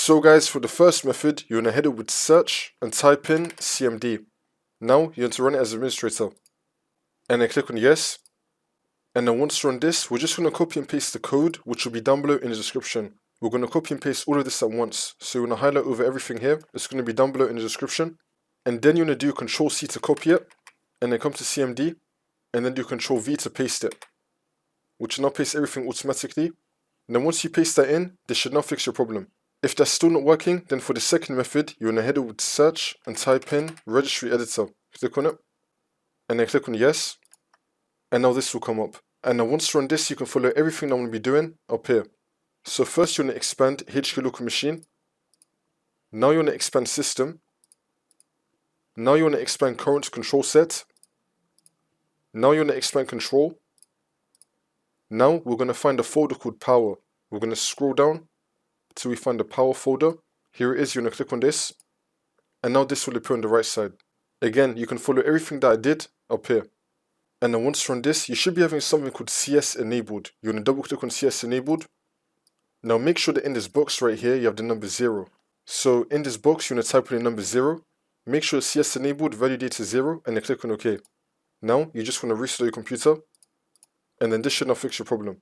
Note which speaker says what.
Speaker 1: So guys, for the first method, you're going to head it with search and type in CMD. Now, you're going to run it as administrator. And then click on yes. And then once you run this, we're just going to copy and paste the code, which will be down below in the description. We're going to copy and paste all of this at once. So you're going to highlight over everything here. It's going to be down below in the description. And then you're going to do Control-C to copy it. And then come to CMD. And then do Control-V to paste it, which will now paste everything automatically. And then once you paste that in, this should now fix your problem. If that's still not working, then for the second method, you're going to head over to search and type in registry editor. Click on it, and then click on yes, and now this will come up. And now once you run this, you can follow everything I'm going to be doing up here. So first you're going to expand HK local machine. Now you're going to expand system. Now you're going to expand current control set. Now you're going to expand control. Now we're going to find a folder called power. We're going to scroll down till we find the power folder. Here it is. You're going to click on this, and now this will appear on the right side. Again, you can follow everything that I did up here. And then once you run this, you should be having something called CS enabled. You're going to double click on CS enabled. Now make sure that in this box right here, you have the number 0. So in this box, you're going to type in the number 0. Make sure CS enabled value date is 0, and then click on OK. Now you just want to restart your computer, and then this should now fix your problem.